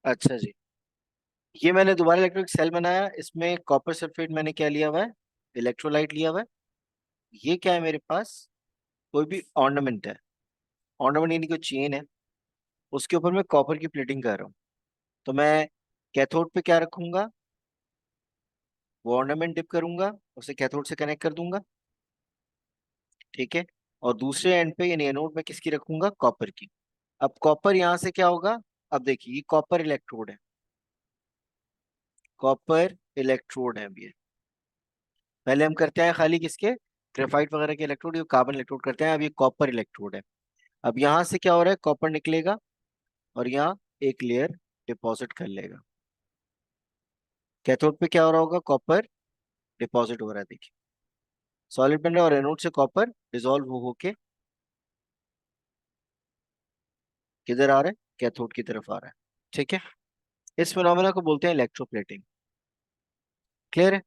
अच्छा जी। ये मैंने दोबारा इलेक्ट्रिक सेल बनाया, इसमें कॉपर सल्फेट मैंने क्या लिया हुआ है, इलेक्ट्रोलाइट लिया हुआ है। ये क्या है मेरे पास, कोई भी ऑर्नामेंट है, ऑर्नामेंट यानी कोई चेन है, उसके ऊपर मैं कॉपर की प्लेटिंग कर रहा हूँ। तो मैं कैथोड पे क्या रखूंगा, वो ऑर्नामेंट डिप करूंगा, उसे कैथोड से कनेक्ट कर दूंगा। ठीक है। और दूसरे एंड पे यानी एनोड में किसकी रखूंगा, कॉपर की। अब कॉपर यहाँ से क्या होगा, अब देखिए ये कॉपर इलेक्ट्रोड है, कॉपर इलेक्ट्रोड है अब ये। पहले हम करते हैं खाली किसके, ग्रेफाइट वगैरह के इलेक्ट्रोड, ये कार्बन इलेक्ट्रोड करते हैं, अब ये कॉपर इलेक्ट्रोड है। अब यहाँ से क्या हो रहा है, कॉपर निकलेगा और यहाँ एक लेयर डिपॉजिट कर लेगा। कैथोड पे क्या हो रहा होगा, कॉपर डिपॉजिट हो रहा है, देखिए सॉलिड बन रहा है और एनोड से कॉपर डिसॉल्व हो होके किधर आ रहा है, कैथोड की तरफ आ रहा है। ठीक है। इस फिनोमेना को बोलते हैं इलेक्ट्रोप्लेटिंग। क्लियर है।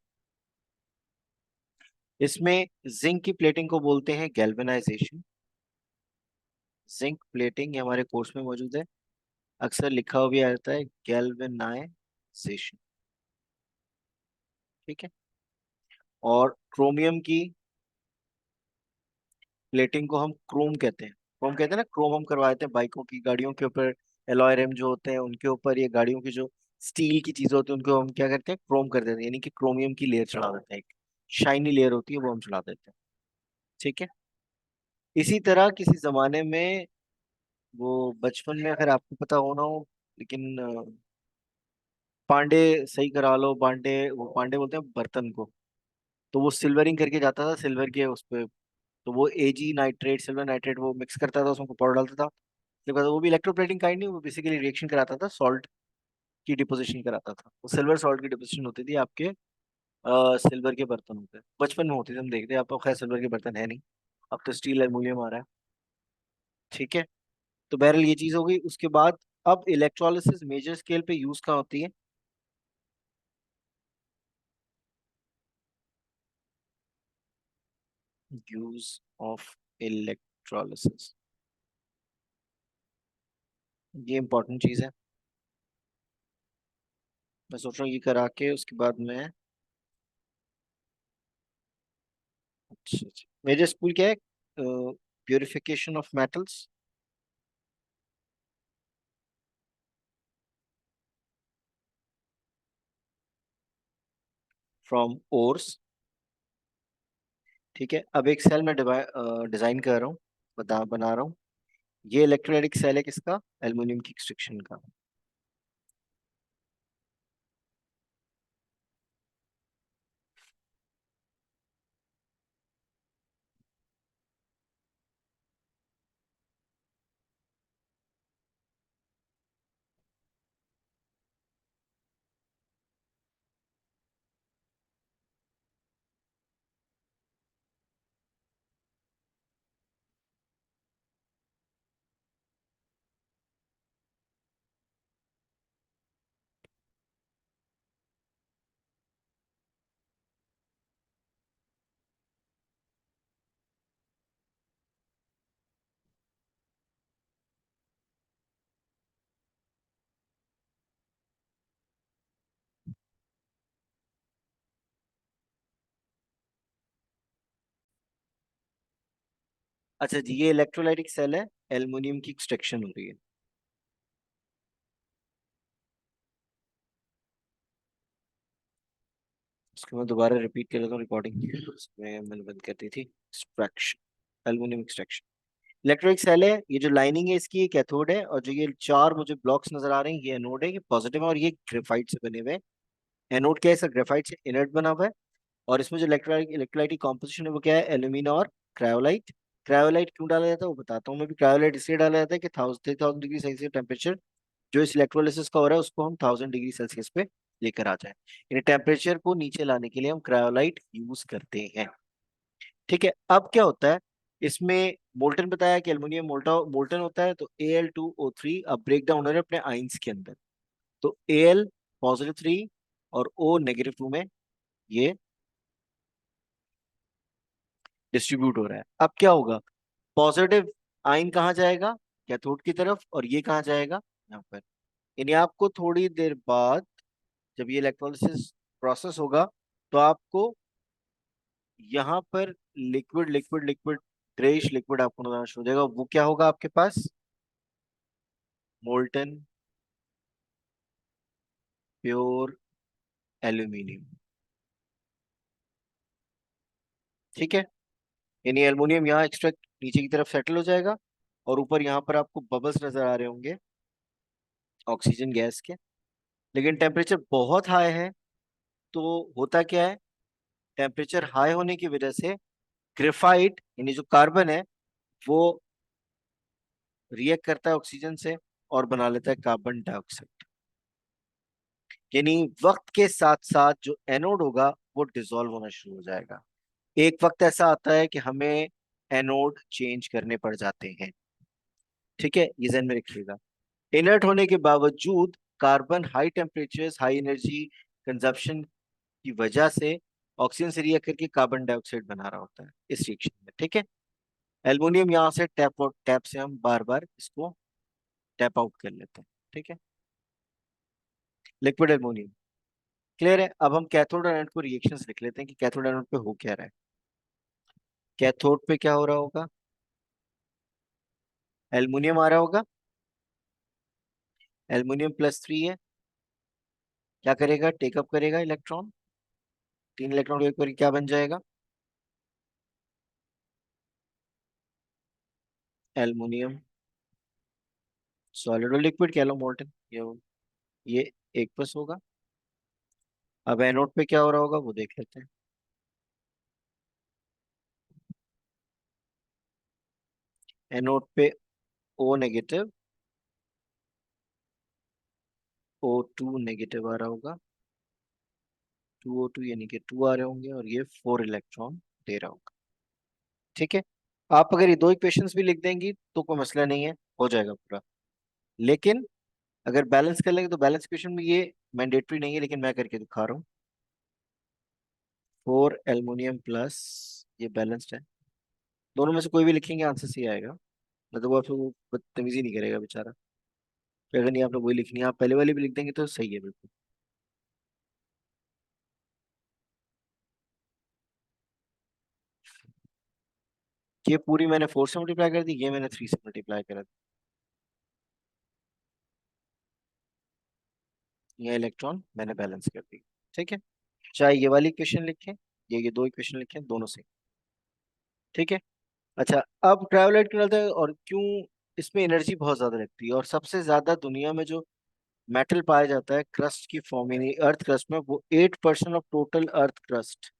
इसमें जिंक की प्लेटिंग को बोलते हैं गैल्वेनाइजेशन। जिंक प्लेटिंग ये हमारे कोर्स में मौजूद है, अक्सर लिखा हुआ भी आता है गैल्वेनाइजेशन। ठीक है। और क्रोमियम की प्लेटिंग को हम क्रोम कहते हैं। क्रोम कहते हैं ना, क्रोम हम करवा देते हैं बाइकों की, गाड़ियों के ऊपर एलॉय रिम जो होते हैं उनके ऊपर, ये गाड़ियों की जो स्टील की चीजें होती हैं उनको हम क्या करते हैं, क्रोम कर देते हैं, यानी कि क्रोमियम की लेयर चढ़ा देते हैं, एक शाइनी लेयर होती है वो हम चढ़ा देते हैं। ठीक है। इसी तरह किसी जमाने में, वो बचपन में अगर आपको पता हो ना हो, लेकिन पांडे, सही करा लो, पांडे, वो पांडे बोलते हैं बर्तन को, तो वो सिल्वरिंग करके जाता था सिल्वर के उस पे, तो वो एजी नाइट्रेट, सिल्वर नाइट्रेट वो मिक्स करता था, उसमें पाउडर डालता था। उसके बाद वो भी इलेक्ट्रोप्लेटिंग काइंड नहीं, वो बेसिकली रिएक्शन कराता था, सॉल्ट की डिपोजिशन कराता था, वो सिल्वर सॉल्ट की डिपोजिशन होती थी आपके सिल्वर के बर्तनों पे, बचपन में होती थी, हम देखते हैं, अब तो खैर सिल्वर के बर्तन है नहीं, अब तो स्टील एल्यूमिनियम आ रहा है। ठीक है। तो बहरहाल ये चीज हो गई, उसके बाद अब इलेक्ट्रोलिसिस मेजर स्केल पे यूज कहाँ होती है, यूज ऑफ इलेक्ट्रोलिसिस, ये इंपॉर्टेंट चीज है। मैं सोच रहा हूँ ये करा के उसके बाद मैं, अच्छा अच्छा, मेजर स्कूल क्या है, purification of metals from ores. ठीक है। अब एक सेल में डिजाइन कर रहा हूँ, बना रहा हूँ, ये इलेक्ट्रोलाइटिक सेल है किसका, एल्युमिनियम की एक्सट्रैक्शन का। अच्छा जी, ये इलेक्ट्रोलाइटिक सेल है, एल्युमिनियम की एक्सट्रैक्शन हो रही है। इसको मैं दोबारा रिपीट कर देता हूँ, रिकॉर्डिंग इसमें मैंने बंद कर दी थी। एक्सट्रैक्शन, एल्युमिनियम एक्सट्रैक्शन, इलेक्ट्रोलिक सेल है, ये जो लाइनिंग है इसकी, ये कैथोड है, और जो ये चार मुझे ब्लॉक्स नजर आ रहे हैं ये एनोड है, ये पॉजिटिव है, और ये ग्रेफाइट से बने हुए हैं। एनोड क्या है, सर ग्रेफाइट से इनर्ट बना हुआ है। और इसमें जो इलेक्ट्रोलाइटिक कॉम्पोजिशन है वो क्या है, एल्यूमिना और क्रायोलाइट। क्रायोलाइट क्यों डाला जाता है वो बताता हूँ मैं भी। क्रायोलाइट इसलिए डाला जाता है कि 3000 डिग्री सेल्सियस टेम्परेचर जो इस इलेक्ट्रोलिसिस का हो रहा है उसको हम 1000 डिग्री सेल्सियस पे लेकर आ जाए, यानी टेम्परेचर को नीचे लाने के लिए हम क्रायोलाइट यूज करते हैं। ठीक है। अब क्या होता है इसमें, मोल्टन बताया कि एल्युमिनियम मोल्टन होता है, तो Al2O3 अब ब्रेक डाउन हो रहा है अपने आइंस के अंदर, तो Al +3 और O -2 में ये डिस्ट्रीब्यूट हो रहा है। अब क्या होगा, पॉजिटिव आइन कहाँ जाएगा, कैथोड की तरफ, और ये कहाँ जाएगा, यहाँ पर यानी आपको थोड़ी देर बाद जब ये इलेक्ट्रोलिसिस प्रोसेस होगा तो आपको यहाँ पर liquid liquid liquid greyish liquid आपको नजर शुरू हो जाएगा। वो क्या होगा आपके पास? Molten pure aluminium. ठीक है, यानी एल्युमिनियम यहाँ एक्सट्रैक्ट नीचे की तरफ सेटल हो जाएगा और ऊपर यहाँ पर आपको बबल्स नजर आ रहे होंगे ऑक्सीजन गैस के। लेकिन टेम्परेचर बहुत हाई है, तो होता क्या है, टेम्परेचर हाई होने की वजह से ग्रेफाइट यानी जो कार्बन है वो रिएक्ट करता है ऑक्सीजन से और बना लेता है कार्बन डाइऑक्साइड। यानी वक्त के साथ साथ जो एनोड होगा वो डिसॉल्व होना शुरू हो जाएगा। एक वक्त ऐसा आता है कि हमें एनोड चेंज करने पड़ जाते हैं। ठीक है, ये ध्यान में रखिएगा। इनर्ट होने के बावजूद carbon high temperatures high energy consumption की वजह से ऑक्सीजन से रिएक्ट करके कार्बन डाइऑक्साइड बना रहा होता है इस रिएक्शन में। ठीक है, एल्युमिनियम यहाँ से टैप से हम बार बार इसको टैप आउट कर लेते हैं। ठीक है, लिक्विड एल्युमिनियम। क्लियर है? अब हम कैथोड और एनोड को रिएक्शंस लिख लेते हैं कि कैथोड एनोड पे हो क्या रहा है। कैथोड पे क्या हो रहा होगा? एल्युमिनियम आ रहा होगा, एल्युमिनियम +3 है, क्या करेगा? टेकअप करेगा इलेक्ट्रॉन। 3 इलेक्ट्रॉन को एक बार क्या बन जाएगा? एल्युमिनियम सॉलिड और लिक्विड कह लो, मोल्टन ये एक बस होगा। अब एनोड पे क्या हो रहा होगा वो देख लेते हैं। एनोड पे O नेगेटिव, O2 नेगेटिव आ रहा होगा, 2O2 यानी कि 2 आ रहे होंगे और ये 4 इलेक्ट्रॉन दे रहा होगा। ठीक है, आप अगर ये दो इक्वेशंस भी लिख देंगी तो कोई मसला नहीं है, हो जाएगा पूरा। लेकिन अगर बैलेंस कर लेंगे तो बैलेंस इक्वेशन में ये मैंडेटरी नहीं है, लेकिन मैं करके दिखा रहा हूँ। 4 एल्युमिनियम प्लस, ये बैलेंस्ड है। दोनों में से कोई भी लिखेंगे आंसर सही आएगा, मतलब वो आपको बदतमीजी नहीं करेगा बेचारा। फिर अगर नहीं आपने वही लिखनी है, आप पहले वाली भी लिख देंगे तो सही है बिल्कुल। ये पूरी मैंने 4 से मल्टीप्लाई कर दी, ये मैंने 3 से मल्टीप्लाई करा दी, ये इलेक्ट्रॉन मैंने बैलेंस कर दी। ठीक है, चाहे ये वाली इक्वेशन लिखें, ये दो इक्वेशन लिखें, दोनों से। ठीक है, अच्छा, अब ट्रैवलेट करता है और क्यों इसमें एनर्जी बहुत ज्यादा लगती है, और सबसे ज्यादा दुनिया में जो मेटल पाया जाता है क्रस्ट की फॉर्म यानी अर्थ क्रस्ट में, वो 8% of total earth crust,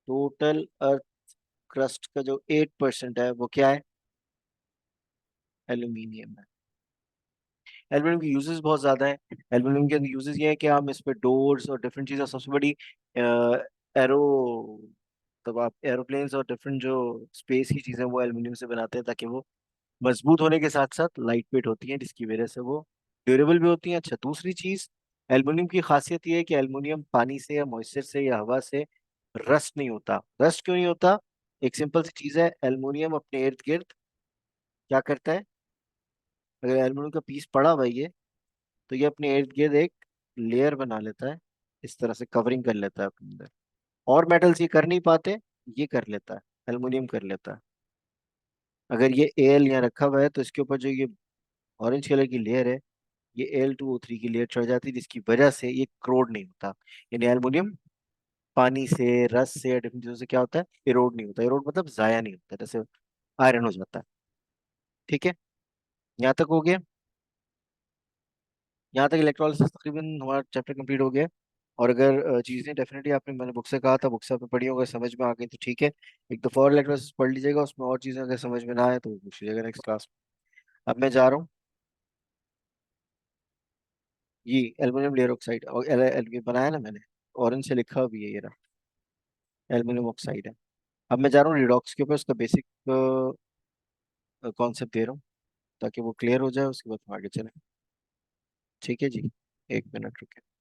total earth crust का जो 8% है वो क्या है? एल्यूमिनियम है। एल्यूमिनियम के यूजेस बहुत ज्यादा है। एल्यूमिनियम के यूजेस ये है कि हम इस पे डोर्स और डिफरेंट चीजें, सबसे बड़ी एरो, तब आप एरोप्लेन्स और डिफरेंट जो स्पेस की चीजें वो एल्यूमिनियम से बनाते हैं, ताकि वो मजबूत होने के साथ साथ लाइट वेट होती हैं, जिसकी वजह से वो ड्यूरेबल भी होती हैं। अच्छा, दूसरी चीज, एल्युमिनियम की खासियत ये है कि एल्युमिनियम पानी से या मॉइस्चर से या हवा से रस्ट नहीं होता। रस्ट क्यों नहीं होता? एक सिंपल सी चीज है, एल्युमिनियम अपने इर्द गिर्द क्या करता है, अगर एल्युमिनियम का पीस पड़ा हुआ है ये, तो ये अपने इर्द गिर्द एक लेयर बना लेता है, इस तरह से कवरिंग कर लेता है अपने अंदर। और मेटल्स ये कर नहीं पाते, ये कर लेता है, एल्युमिनियम कर लेता है। अगर ये एल यहाँ रखा हुआ है तो इसके ऊपर जो ये ऑरेंज कलर की लेयर है, ये Al2O3 की लेयर चढ़ जाती है, जिसकी वजह से ये क्रोड नहीं होता। यानी एल्युमिनियम पानी से, रस से या डिफरेंट चीजों से क्या होता है, इरोड नहीं होता। इरोड मतलब जाया नहीं होता, जैसे आयरन हो जाता है। ठीक है, यहाँ तक हो गया। यहाँ तक इलेक्ट्रोलिसिस तकरीबन हमारा चैप्टर कंप्लीट हो गया। और अगर चीजें डेफिनेटली आपने, मैंने बुक से कहा था, बुक से आपने पढ़ी होगा, समझ में आ गई तो ठीक है। एक दफा और इलेक्ट्रोलिसिस पढ़ लीजिएगा, उसमें और चीजें अगर समझ में ना आए तो वो पूछ लीजिएगा नेक्स्ट क्लास में। अब मैं जा रहा हूँ। ये एल्युमिनियम लेयर ऑक्साइड और बनाया ना मैंने, ऑरेंज से लिखा भी है, ये रहा एल्युमिनियम ऑक्साइड है। अब मैं जा रहा हूँ रिडॉक्स के ऊपर, उसका बेसिक कॉन्सेप्ट दे रहा हूँ, ताकि वो क्लियर हो जाए, उसके बाद हम आगे चलें। ठीक है जी, 1 मिनट रुके।